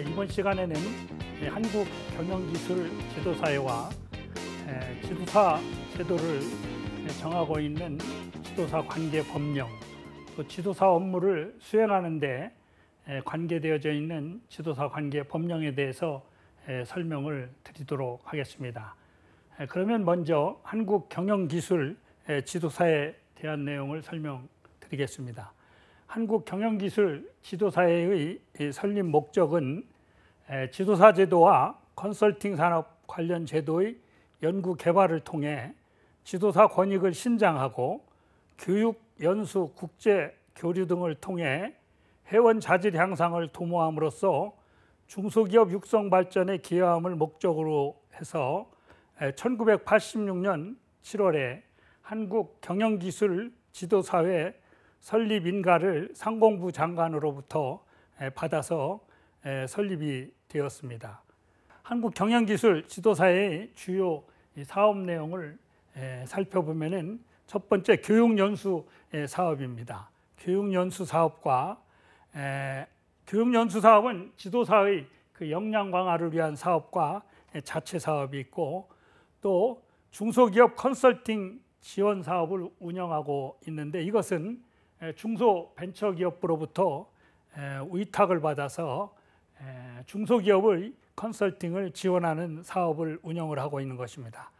이번 시간에는 한국 경영기술 지도사회와 지도사 제도를 정하고 있는 지도사 관계 법령, 또 지도사 업무를 수행하는 데 관계되어져 있는 지도사 관계 법령에 대해서 설명을 드리도록 하겠습니다. 그러면 먼저 한국 경영기술 지도사에 대한 내용을 설명드리겠습니다. 한국 경영기술 지도사회의 설립 목적은 지도사 제도와 컨설팅 산업 관련 제도의 연구 개발을 통해 지도사 권익을 신장하고 교육, 연수, 국제 교류 등을 통해 회원 자질 향상을 도모함으로써 중소기업 육성 발전에 기여함을 목적으로 해서 1986년 7월에 한국 경영기술 지도사회 설립 인가를 상공부 장관으로부터 받아서 설립이 되었습니다. 한국 경영기술 지도사회의 주요 사업 내용을 살펴보면은 첫 번째 교육연수 사업입니다. 교육연수 사업과 교육연수 사업은 지도사의 그 역량 강화를 위한 사업과 자체 사업이 있고, 또 중소기업 컨설팅 지원 사업을 운영하고 있는데, 이것은 중소벤처기업으로부터 위탁을 받아서 중소기업의 컨설팅을 지원하는 사업을 운영을 하고 있는 것입니다.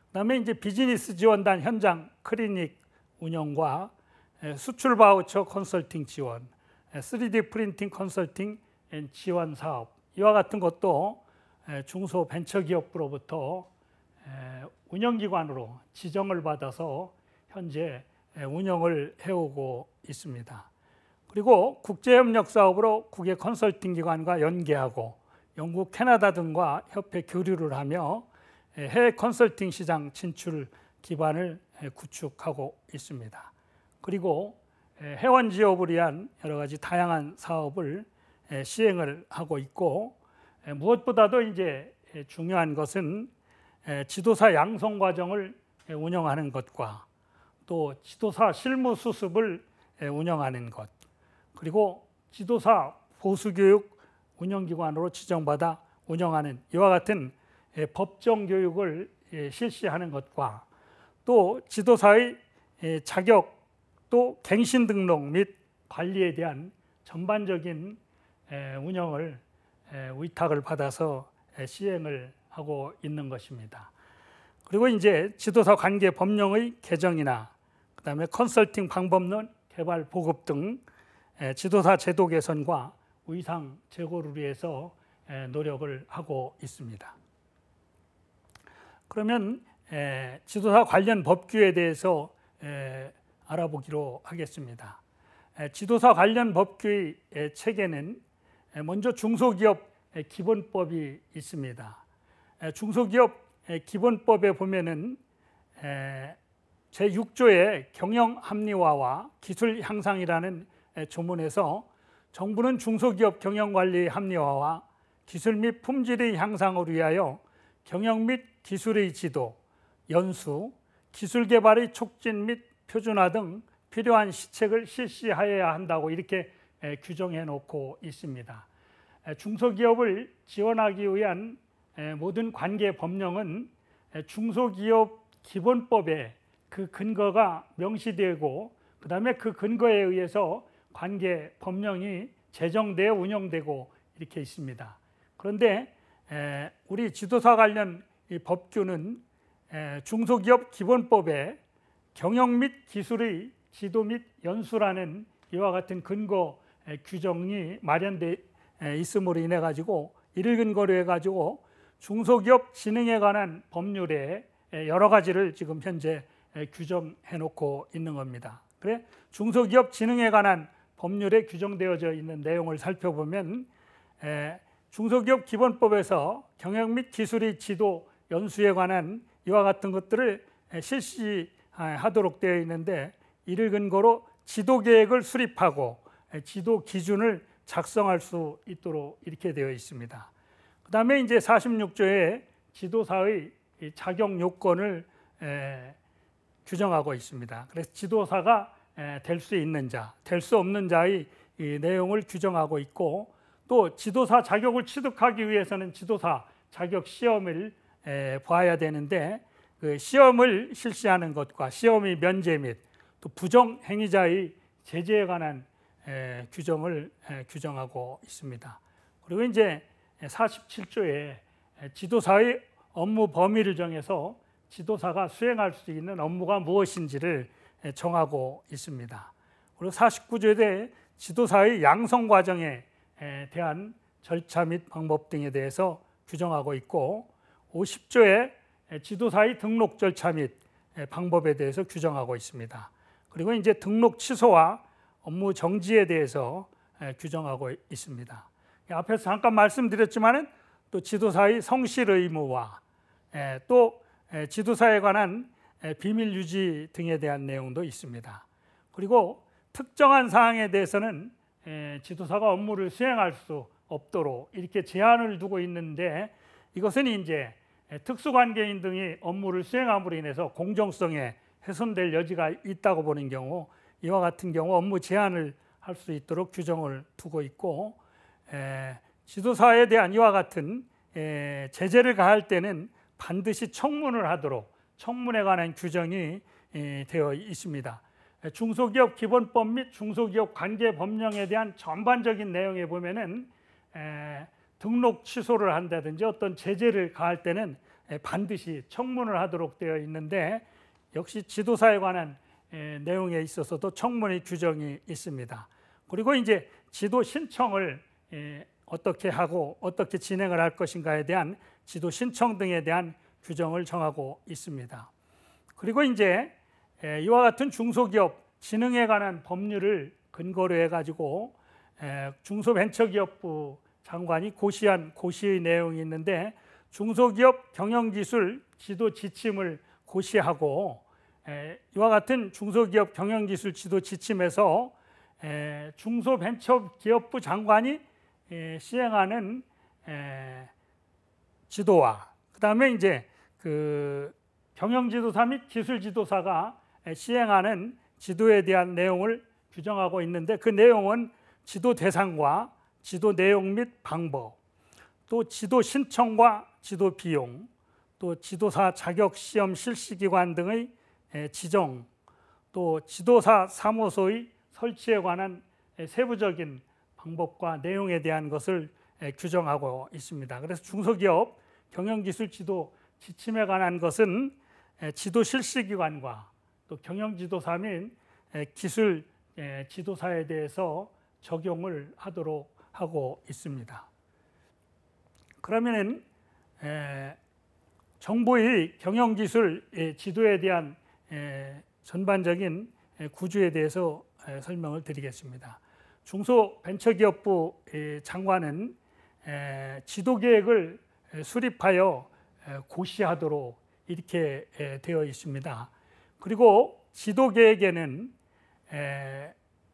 그다음에 이제 비즈니스 지원단 현장 클리닉 운영과 수출 바우처 컨설팅 지원, 3D 프린팅 컨설팅 지원 사업, 이와 같은 것도 중소벤처기업으로부터 운영기관으로 지정을 받아서 현재 운영을 해오고 있습니다. 그리고 국제협력 사업으로 국외 컨설팅 기관과 연계하고 영국, 캐나다 등과 협회 교류를 하며 해외 컨설팅 시장 진출 기반을 구축하고 있습니다. 그리고 회원 지업을 위한 여러 가지 다양한 사업을 시행을 하고 있고, 무엇보다도 이제 중요한 것은 지도사 양성 과정을 운영하는 것과 또 지도사 실무 수습을 운영하는 것, 그리고 지도사 보수교육 운영기관으로 지정받아 운영하는 이와 같은 법정 교육을 실시하는 것과, 또 지도사의 자격 또 갱신 등록 및 관리에 대한 전반적인 운영을 위탁을 받아서 시행을 하고 있는 것입니다. 그리고 이제 지도사 관계 법령의 개정이나 그다음에 컨설팅 방법론 개발 보급 등 지도사 제도 개선과 의상 제고를 위해서 노력을 하고 있습니다. 그러면 지도사 관련 법규에 대해서 알아보기로 하겠습니다. 지도사 관련 법규의 체계는 먼저 중소기업 기본법이 있습니다. 중소기업 기본법에 보면은 제6조의 경영 합리화와 기술 향상이라는 조문에서 정부는 중소기업 경영관리 합리화와 기술 및 품질의 향상을 위하여 경영 및 기술의 지도, 연수, 기술 개발의 촉진 및 표준화 등 필요한 시책을 실시하여야 한다고 이렇게 규정해 놓고 있습니다. 중소기업을 지원하기 위한 모든 관계 법령은 중소기업 기본법에 그 근거가 명시되고, 그 다음에 그 근거에 의해서 관계 법령이 제정되어 운영되고 이렇게 있습니다. 그런데 우리 지도사 관련 이 법규는 중소기업 기본법에 경영 및 기술의 지도 및 연수라는 이와 같은 근거 규정이 마련돼 있음으로 인해 가지고, 이를 근거로 해 가지고 중소기업 진흥에 관한 법률에 여러 가지를 지금 현재 규정해 놓고 있는 겁니다. 그래 중소기업 진흥에 관한 법률에 규정되어져 있는 내용을 살펴보면, 중소기업 기본법에서 경영 및 기술의 지도, 연수에 관한 이와 같은 것들을 실시하도록 되어 있는데, 이를 근거로 지도 계획을 수립하고 지도 기준을 작성할 수 있도록 이렇게 되어 있습니다. 그 다음에 이제 46조에 지도사의 자격 요건을 규정하고 있습니다. 그래서 지도사가 될 수 있는 자, 될 수 없는 자의 이 내용을 규정하고 있고, 또 지도사 자격을 취득하기 위해서는 지도사 자격 시험을 봐야 되는데 그 시험을 실시하는 것과 시험의 면제 및 또 부정 행위자의 제재에 관한 규정을 규정하고 있습니다. 그리고 이제 47조에 지도사의 업무 범위를 정해서 지도사가 수행할 수 있는 업무가 무엇인지를 정하고 있습니다. 그리고 49조에 지도사의 양성 과정에 대한 절차 및 방법 등에 대해서 규정하고 있고 50조에 지도사의 등록 절차 및 방법에 대해서 규정하고 있습니다. 그리고 이제 등록 취소와 업무 정지에 대해서 규정하고 있습니다. 앞에서 잠깐 말씀드렸지만은 또 지도사의 성실 의무와 또 지도사에 관한 비밀 유지 등에 대한 내용도 있습니다. 그리고 특정한 사항에 대해서는 지도사가 업무를 수행할 수 없도록 이렇게 제한을 두고 있는데 이것은 이제 특수관계인 등이 업무를 수행함으로 인해서 공정성에 훼손될 여지가 있다고 보는 경우 이와 같은 경우 업무 제한을 할 수 있도록 규정을 두고 있고 지도사에 대한 이와 같은 제재를 가할 때는 반드시 청문을 하도록 청문에 관한 규정이 되어 있습니다. 중소기업 기본법 및 중소기업 관계법령에 대한 전반적인 내용에 보면은 등록 취소를 한다든지 어떤 제재를 가할 때는 반드시 청문을 하도록 되어 있는데 역시 지도사에 관한 내용에 있어서도 청문의 규정이 있습니다. 그리고 이제 지도 신청을 어떻게 하고 어떻게 진행을 할 것인가에 대한 지도 신청 등에 대한 규정을 정하고 있습니다. 그리고 이제 이와 같은 중소기업 진흥에 관한 법률을 근거로 해가지고 중소벤처기업부 장관이 고시한 고시의 내용이 있는데 중소기업 경영기술 지도 지침을 고시하고 이와 같은 중소기업 경영기술 지도 지침에서 중소벤처기업부 장관이 시행하는 지도와 그 다음에 이제 그 경영지도사 및 기술지도사가 시행하는 지도에 대한 내용을 규정하고 있는데 그 내용은 지도 대상과 지도 내용 및 방법, 또 지도 신청과 지도 비용, 또 지도사 자격 시험 실시 기관 등의 지정, 또 지도사 사무소의 설치에 관한 세부적인 방법과 내용에 대한 것을 규정하고 있습니다. 그래서 중소기업 경영기술 지도 지침에 관한 것은 지도 실시 기관과 또 경영지도사 및 기술 지도사에 대해서 적용을 하도록 하고 있습니다. 그러면은 정부의 경영기술 지도에 대한 전반적인 구조에 대해서 설명을 드리겠습니다. 중소벤처기업부 장관은 지도계획을 수립하여 고시하도록 이렇게 되어 있습니다. 그리고 지도계획에는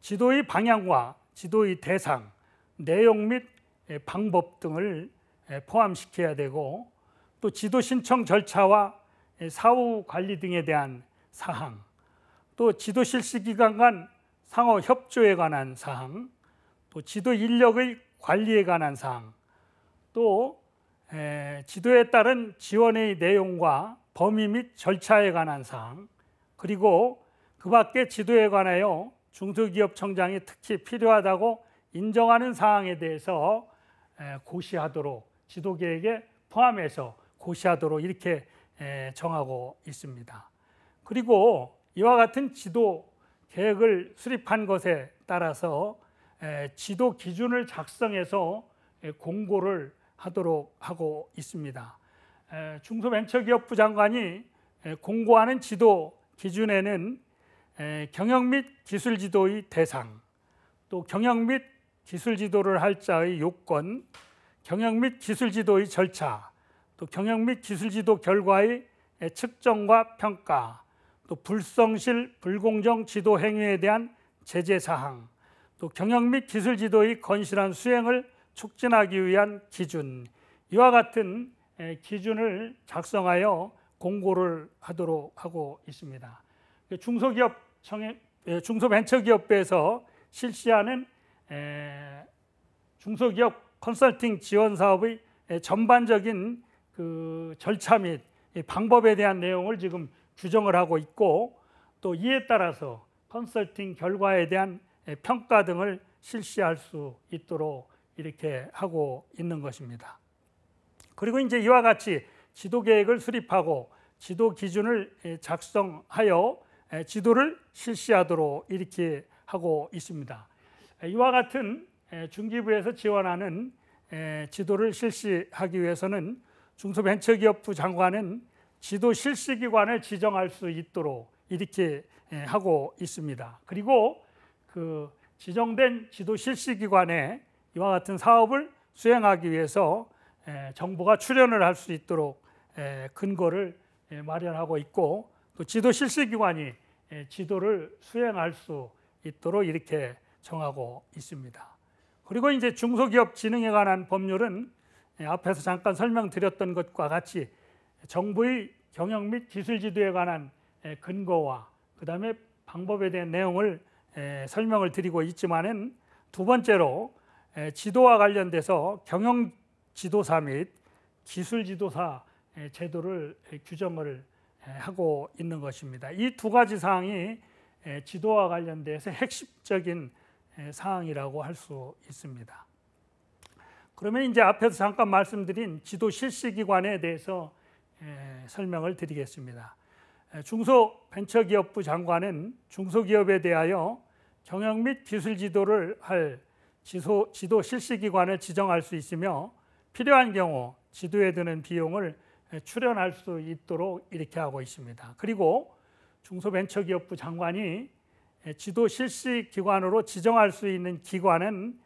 지도의 방향과 지도의 대상, 내용 및 방법 등을 포함시켜야 되고 또 지도 신청 절차와 사후 관리 등에 대한 사항, 또 지도 실시 기관 간 상호 협조에 관한 사항, 또 지도 인력의 관리에 관한 사항, 또 지도에 따른 지원의 내용과 범위 및 절차에 관한 사항, 그리고 그 밖에 지도에 관하여 중소기업청장이 특히 필요하다고 인정하는 사항에 대해서 고시하도록 지도계획에 포함해서 고시하도록 이렇게 정하고 있습니다. 그리고 이와 같은 지도 계획을 수립한 것에 따라서 지도 기준을 작성해서 공고를 하도록 하고 있습니다. 중소벤처기업부 장관이 공고하는 지도 기준에는 경영 및 기술 지도의 대상, 또 경영 및 기술 지도를 할 자의 요건, 경영 및 기술 지도의 절차, 또 경영 및 기술 지도 결과의 측정과 평가, 또 불성실, 불공정 지도 행위에 대한 제재 사항, 또 경영 및 기술 지도의 건실한 수행을 촉진하기 위한 기준, 이와 같은 기준을 작성하여 공고를 하도록 하고 있습니다. 중소벤처기업부에서 실시하는 중소기업 컨설팅 지원 사업의 전반적인 그 절차 및 방법에 대한 내용을 지금 규정을 하고 있고, 또 이에 따라서 컨설팅 결과에 대한 평가 등을 실시할 수 있도록 이렇게 하고 있는 것입니다. 그리고 이제 이와 같이 지도 계획을 수립하고 지도 기준을 작성하여 지도를 실시하도록 이렇게 하고 있습니다. 이와 같은 중기부에서 지원하는 지도를 실시하기 위해서는 중소벤처기업부 장관은 지도 실시기관을 지정할 수 있도록 이렇게 하고 있습니다. 그리고 그 지정된 지도 실시기관에 이와 같은 사업을 수행하기 위해서 정부가 출연을 할 수 있도록 근거를 마련하고 있고, 또 지도 실시기관이 지도를 수행할 수 있도록 이렇게 정하고 있습니다. 그리고 이제 중소기업 진흥에 관한 법률은 앞에서 잠깐 설명드렸던 것과 같이 정부의 경영 및 기술 지도에 관한 근거와 그 다음에 방법에 대한 내용을 설명을 드리고 있지만은, 두 번째로 지도와 관련돼서 경영 지도사 및 기술 지도사 제도를 규정을 하고 있는 것입니다. 이 두 가지 사항이 지도와 관련돼서 핵심적인 사항이라고 할 수 있습니다. 그러면 이제 앞에서 잠깐 말씀드린 지도 실시기관에 대해서 설명을 드리겠습니다. 중소벤처기업부 장관은 중소기업에 대하여 경영 및 기술 지도를 할 지도 실시기관을 지정할 수 있으며, 필요한 경우 지도에 드는 비용을 출연할 수 있도록 이렇게 하고 있습니다. 그리고 중소벤처기업부 장관이 지도 실시기관으로 지정할 수 있는 기관은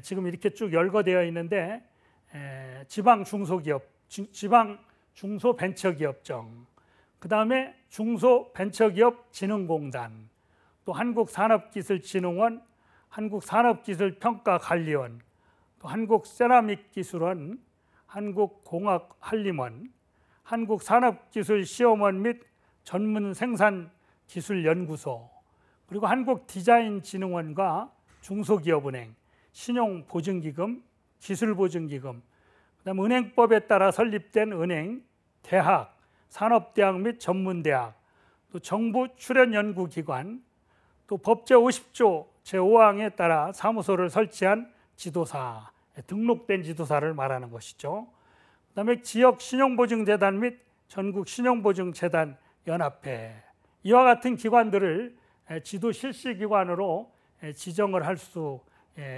지금 이렇게 쭉 열거되어 있는데, 지방 중소벤처기업청, 그 다음에 중소벤처기업진흥공단, 또 한국산업기술진흥원, 한국산업기술평가관리원, 또 한국세라믹기술원, 한국공학한림원, 한국산업기술시험원 및 전문생산기술연구소, 그리고 한국디자인진흥원과 중소기업은행, 신용보증기금, 기술보증기금, 그다음 은행법에 따라 설립된 은행, 대학, 산업대학 및 전문대학, 또 정부 출연연구기관, 또 법 제50조 제5항에 따라 사무소를 설치한 지도사, 등록된 지도사를 말하는 것이죠. 그다음에 지역 신용보증재단 및 전국 신용보증재단 연합회, 이와 같은 기관들을 지도 실시기관으로 지정을 할 수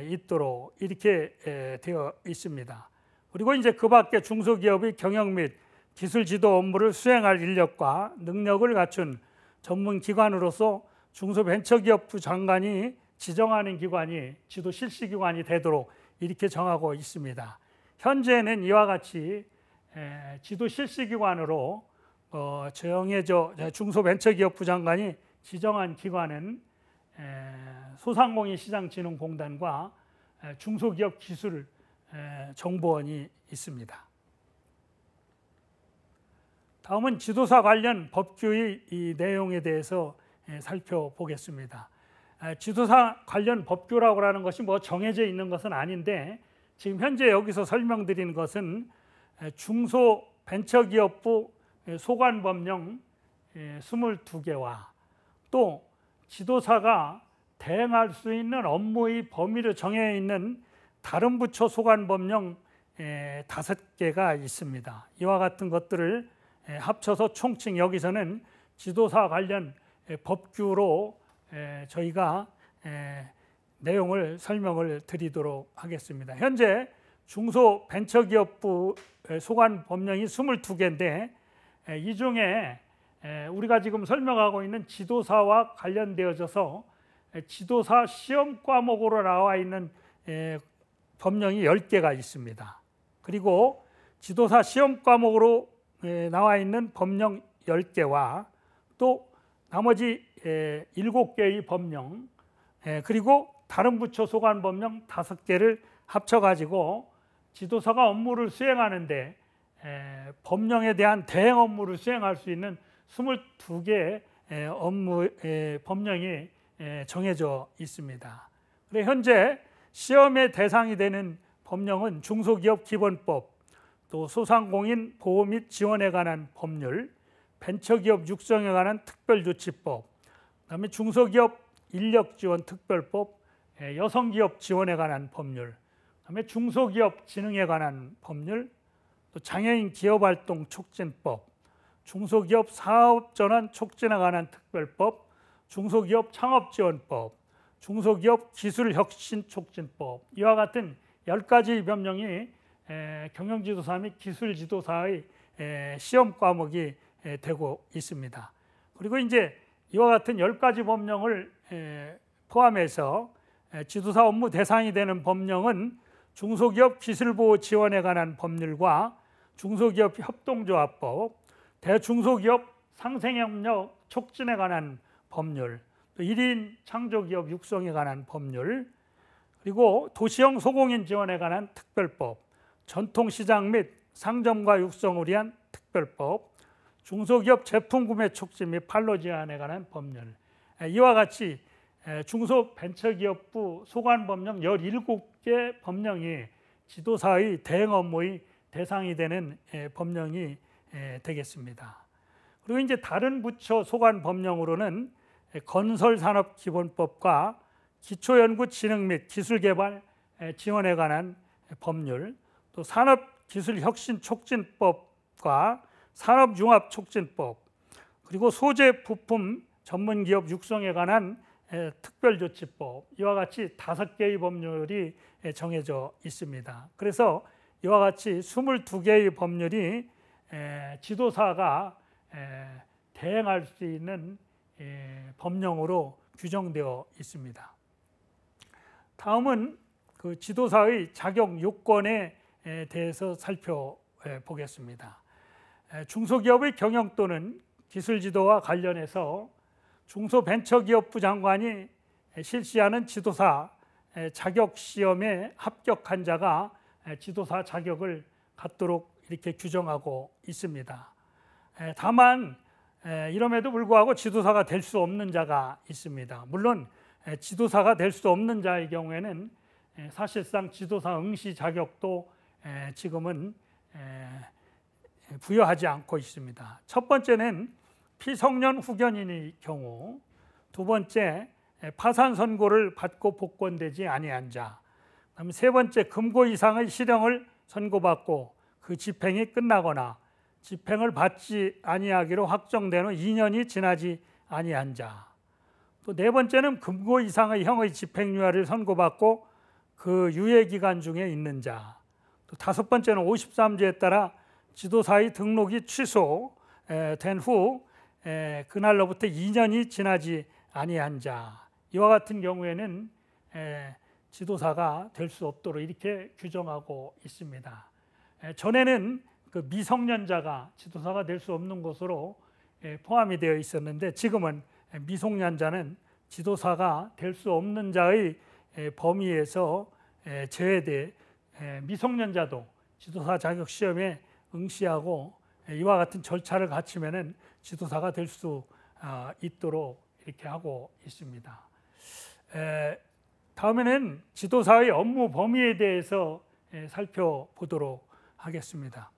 있도록 이렇게 되어 있습니다. 그리고 이제 그 밖에 중소기업의 경영 및 기술 지도 업무를 수행할 인력과 능력을 갖춘 전문 기관으로서 중소벤처기업부 장관이 지정하는 기관이 지도 실시기관이 되도록 이렇게 정하고 있습니다. 현재는 이와 같이 지도 실시기관으로 정해져 중소벤처기업부 장관이 지정한 기관은 소상공인시장진흥공단과 중소기업기술정보원이 있습니다. 다음은 지도사 관련 법규의 이 내용에 대해서 살펴보겠습니다. 지도사 관련 법규라고 하는 것이 뭐 정해져 있는 것은 아닌데, 지금 현재 여기서 설명드린 것은 중소벤처기업부 소관법령 22개와 또 지도사가 대행할 수 있는 업무의 범위를 정해 있는 다른 부처 소관법령 5개가 있습니다. 이와 같은 것들을 합쳐서 총칭 여기서는 지도사 관련 법규로 저희가 내용을 설명을 드리도록 하겠습니다. 현재 중소벤처기업부 소관법령이 22개인데, 이 중에 우리가 지금 설명하고 있는 지도사와 관련되어져서 지도사 시험 과목으로 나와 있는 법령이 10개가 있습니다. 그리고 지도사 시험 과목으로 나와 있는 법령 10개와 또 나머지 7개의 법령, 그리고 다른 부처 소관 법령 5개를 합쳐가지고 지도사가 업무를 수행하는데 법령에 대한 대행 업무를 수행할 수 있는 22개의 법령이 정해져 있습니다. 그래 현재 시험의 대상이 되는 법령은 중소기업 기본법, 또 소상공인 보호 및 지원에 관한 법률, 벤처기업 육성에 관한 특별조치법, 그다음에 중소기업 인력지원특별법, 여성기업 지원에 관한 법률, 그다음에 중소기업 진흥에 관한 법률, 또 장애인 기업활동 촉진법, 중소기업 사업전환 촉진에 관한 특별법, 중소기업 창업지원법, 중소기업 기술혁신촉진법, 이와 같은 10가지 법령이 경영지도사 및 기술지도사의 시험 과목이 되고 있습니다. 그리고 이제 이와 같은 10가지 법령을 포함해서 지도사 업무 대상이 되는 법령은 중소기업 기술보호 지원에 관한 법률과 중소기업 협동조합법, 대중소기업 상생협력 촉진에 관한 법률, 또 1인 창조기업 육성에 관한 법률, 그리고 도시형 소공인 지원에 관한 특별법, 전통시장 및 상점과 육성을 위한 특별법, 중소기업 제품 구매 촉진 및 판로 제한에 관한 법률, 이와 같이 중소벤처기업부 소관법령 17개 법령이 지도사의 대행 업무의 대상이 되는 법령이 되겠습니다. 그리고 이제 다른 부처 소관법령으로는 건설산업기본법과 기초연구진흥 및 기술개발 지원에 관한 법률, 또 산업기술혁신촉진법과 산업융합촉진법, 그리고 소재 부품 전문기업 육성에 관한 특별조치법, 이와 같이 5개의 법률이 정해져 있습니다. 그래서 이와 같이 22개의 법률이 지도사가 대행할 수 있는 법령으로 규정되어 있습니다. 다음은 그 지도사의 자격 요건에 대해서 살펴보겠습니다. 중소기업의 경영 또는 기술 지도와 관련해서 중소벤처기업부 장관이 실시하는 지도사 자격 시험에 합격한 자가 지도사 자격을 갖도록 이렇게 규정하고 있습니다. 다만 이럼에도 불구하고 지도사가 될 수 없는 자가 있습니다. 물론 지도사가 될 수 없는 자의 경우에는 사실상 지도사 응시 자격도 지금은 부여하지 않고 있습니다. 첫 번째는 피성년 후견인의 경우, 두 번째 파산 선고를 받고 복권되지 아니한 자, 그다음에 세 번째 금고 이상의 실형을 선고받고 그 집행이 끝나거나 집행을 받지 아니하기로 확정된 후 2년이 지나지 아니한 자, 또 네 번째는 금고 이상의 형의 집행유예를 선고받고 그 유예 기간 중에 있는 자, 또 다섯 번째는 53조에 따라 지도사의 등록이 취소된 후 그날로부터 2년이 지나지 아니한 자, 이와 같은 경우에는 지도사가 될 수 없도록 이렇게 규정하고 있습니다. 전에는 그 미성년자가 지도사가 될 수 없는 것으로 포함이 되어 있었는데, 지금은 미성년자는 지도사가 될 수 없는 자의 범위에서 제외돼 미성년자도 지도사 자격 시험에 응시하고 이와 같은 절차를 갖추면은 지도사가 될 수 있도록 이렇게 하고 있습니다. 다음에는 지도사의 업무 범위에 대해서 살펴보도록 하겠습니다.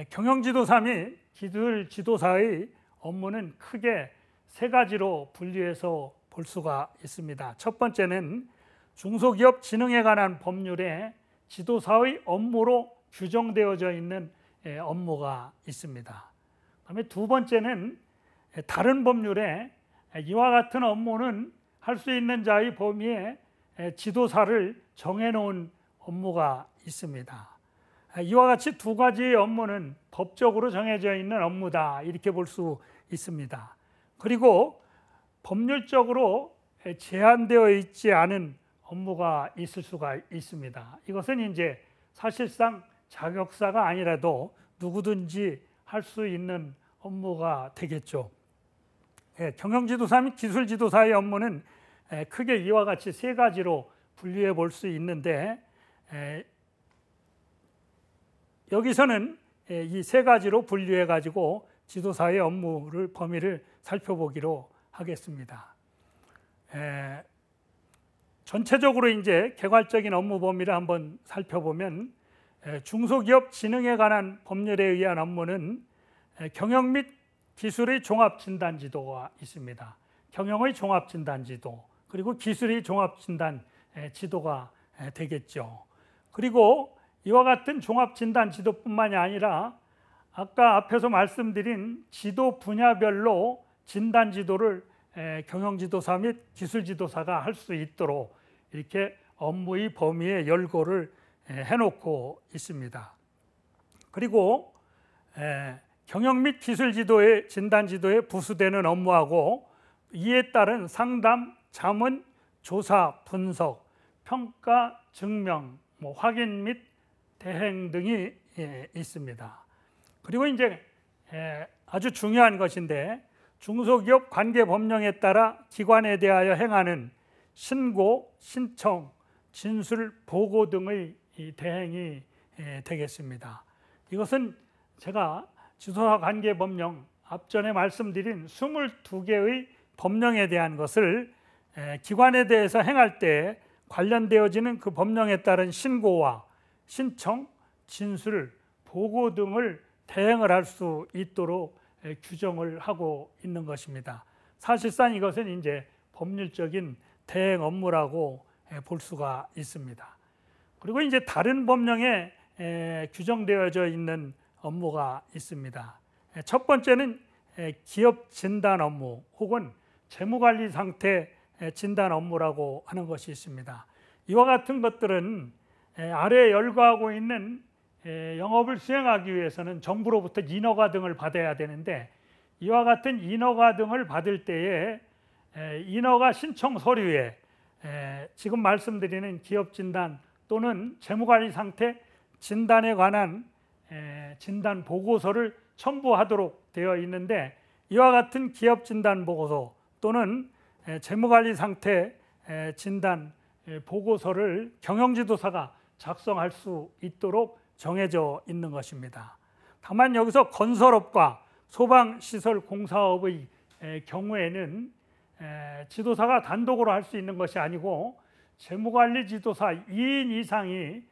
경영지도사 및 기술지도사의 업무는 크게 세 가지로 분류해서 볼 수가 있습니다. 첫 번째는 중소기업 진흥에 관한 법률에 지도사의 업무로 규정되어져 있는 업무가 있습니다. 그다음에 두 번째는 다른 법률에 이와 같은 업무는 할 수 있는 자의 범위에 지도사를 정해놓은 업무가 있습니다. 이와 같이 두 가지의 업무는 법적으로 정해져 있는 업무다, 이렇게 볼 수 있습니다. 그리고 법률적으로 제한되어 있지 않은 업무가 있을 수가 있습니다. 이것은 이제 사실상 자격사가 아니라도 누구든지 할 수 있는 업무가 되겠죠. 경영지도사 및 기술지도사의 업무는 크게 이와 같이 세 가지로 분류해 볼 수 있는데, 여기서는 이 세 가지로 분류해 가지고 지도사의 업무를 범위를 살펴보기로 하겠습니다. 전체적으로 이제 개괄적인 업무 범위를 한번 살펴보면 중소기업 진흥에 관한 법률에 의한 업무는 경영 및 기술의 종합진단지도가 있습니다. 경영의 종합진단지도, 그리고 기술의 종합진단지도가 되겠죠. 그리고 이와 같은 종합진단지도뿐만이 아니라 아까 앞에서 말씀드린 지도 분야별로 진단지도를 경영지도사 및 기술지도사가 할 수 있도록 이렇게 업무의 범위에 열고를 해놓고 있습니다. 그리고 경영 및 기술지도의 진단지도에 부수되는 업무하고 이에 따른 상담, 자문, 조사, 분석, 평가, 증명, 확인 및 대행 등이 있습니다. 그리고 이제 아주 중요한 것인데 중소기업 관계법령에 따라 기관에 대하여 행하는 신고, 신청, 진술, 보고 등의 대행이 되겠습니다. 이것은 제가 지도사 관계법령 앞전에 말씀드린 22개의 법령에 대한 것을 기관에 대해서 행할 때 관련되어지는 그 법령에 따른 신고와 신청, 진술, 보고 등을 대행을 할 수 있도록 규정을 하고 있는 것입니다. 사실상 이것은 이제 법률적인 대행 업무라고 볼 수가 있습니다. 그리고 이제 다른 법령에 규정되어져 있는 업무가 있습니다. 첫 번째는 기업 진단 업무 혹은 재무관리 상태 진단 업무라고 하는 것이 있습니다. 이와 같은 것들은 아래에 열거하고 있는 영업을 수행하기 위해서는 정부로부터 인허가 등을 받아야 되는데 이와 같은 인허가 등을 받을 때에 인허가 신청 서류에 지금 말씀드리는 기업 진단 또는 재무관리 상태 진단에 관한 진단 보고서를 첨부하도록 되어 있는데 이와 같은 기업 진단 보고서 또는 재무관리 상태 진단 보고서를 경영지도사가 작성할 수 있도록 정해져 있는 것입니다. 다만 여기서 건설업과 소방시설공사업의 경우에는 지도사가 단독으로 할 수 있는 것이 아니고 재무관리 지도사 2인 이상이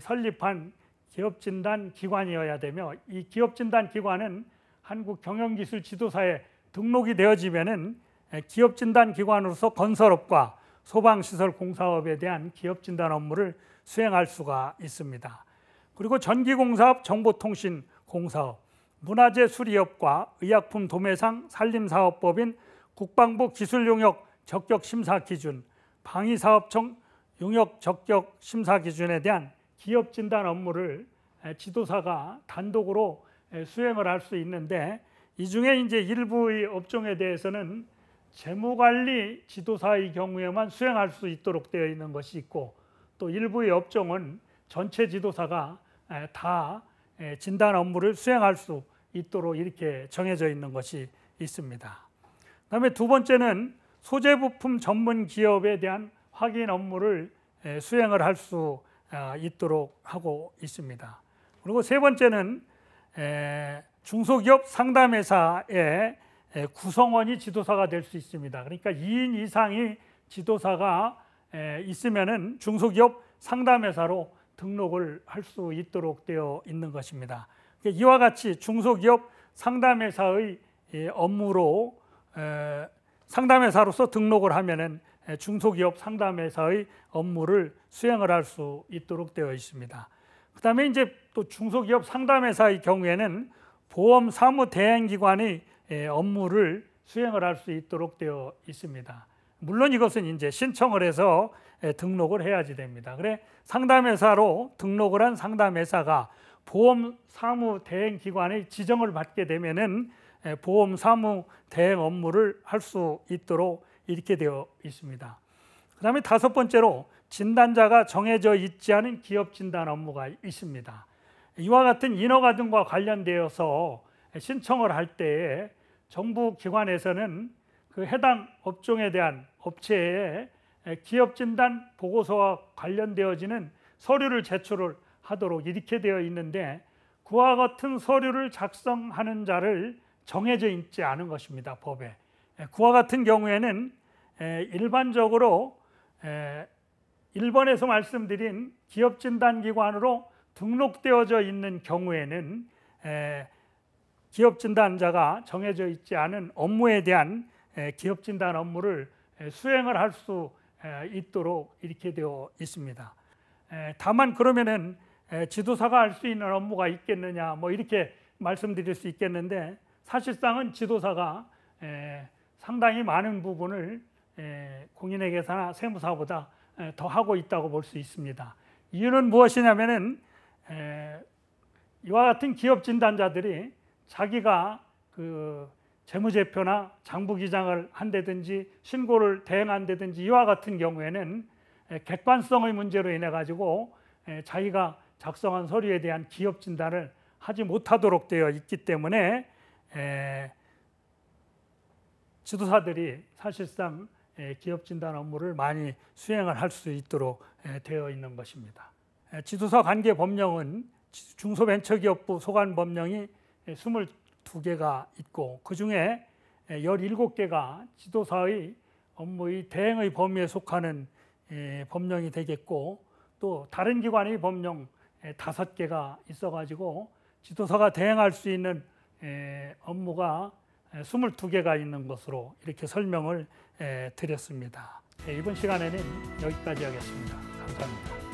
설립한 기업진단기관이어야 되며 이 기업진단기관은 한국경영기술지도사에 등록이 되어지면은 기업진단기관으로서 건설업과 소방시설공사업에 대한 기업진단 업무를 수행할 수가 있습니다. 그리고 전기공사업, 정보통신공사업, 문화재 수리업과 의약품 도매상 산림사업법인 국방부 기술용역 적격심사기준, 방위사업청 용역 적격심사기준에 대한 기업진단 업무를 지도사가 단독으로 수행을 할 수 있는데 이 중에 이제 일부의 업종에 대해서는 재무관리 지도사의 경우에만 수행할 수 있도록 되어 있는 것이 있고 또 일부의 업종은 전체 지도사가 다 진단 업무를 수행할 수 있도록 이렇게 정해져 있는 것이 있습니다. 그다음에 두 번째는 소재 부품 전문 기업에 대한 확인 업무를 수행을 할 수 있도록 하고 있습니다. 그리고 세 번째는 중소기업 상담회사의 구성원이 지도사가 될 수 있습니다. 그러니까 2인 이상이 지도사가 있으면은 중소기업 상담회사로 등록을 할 수 있도록 되어 있는 것입니다. 이와 같이 중소기업 상담회사의 업무로 상담회사로서 등록을 하면은 중소기업 상담회사의 업무를 수행을 할 수 있도록 되어 있습니다. 그다음에 이제 또 중소기업 상담회사의 경우에는 보험 사무 대행기관의 업무를 수행을 할 수 있도록 되어 있습니다. 물론 이것은 이제 신청을 해서 등록을 해야지 됩니다. 그래 상담회사로 등록을 한 상담회사가 보험 사무 대행 기관의 지정을 받게 되면은 보험 사무 대행 업무를 할 수 있도록 이렇게 되어 있습니다. 그다음에 다섯 번째로 진단자가 정해져 있지 않은 기업 진단 업무가 있습니다. 이와 같은 인허가 등과 관련되어서 신청을 할 때에 정부 기관에서는 그 해당 업종에 대한 업체에 기업 진단 보고서와 관련되어지는 서류를 제출을 하도록 이렇게 되어 있는데 그와 같은 서류를 작성하는 자를 정해져 있지 않은 것입니다. 법에. 그와 같은 경우에는 일반적으로 1번에서 말씀드린 기업진단기관으로 등록되어져 있는 경우에는 기업진단자가 정해져 있지 않은 업무에 대한 기업진단 업무를 수행을 할 수 있도록 이렇게 되어 있습니다. 다만 그러면은 지도사가 할 수 있는 업무가 있겠느냐 뭐 이렇게 말씀드릴 수 있겠는데, 사실상은 지도사가 상당히 많은 부분을 공인회계사나 세무사보다 더 하고 있다고 볼 수 있습니다. 이유는 무엇이냐면은 이와 같은 기업 진단자들이 자기가 그 재무제표나 장부기장을 한다든지 신고를 대행한다든지 이와 같은 경우에는 객관성의 문제로 인해 가지고 자기가 작성한 서류에 대한 기업 진단을 하지 못하도록 되어 있기 때문에 지도사들이 사실상 기업 진단 업무를 많이 수행을 할 수 있도록 되어 있는 것입니다. 지도사 관계 법령은 중소벤처기업부 소관 법령이 22개가 있고, 그 중에 17개가 지도사의 업무의 대행의 범위에 속하는 법령이 되겠고, 또 다른 기관의 법령 5개가 있어가지고 지도사가 대행할 수 있는 업무가 22개가 있는 것으로 이렇게 설명을 드렸습니다. 이번 시간에는 여기까지 하겠습니다. 감사합니다.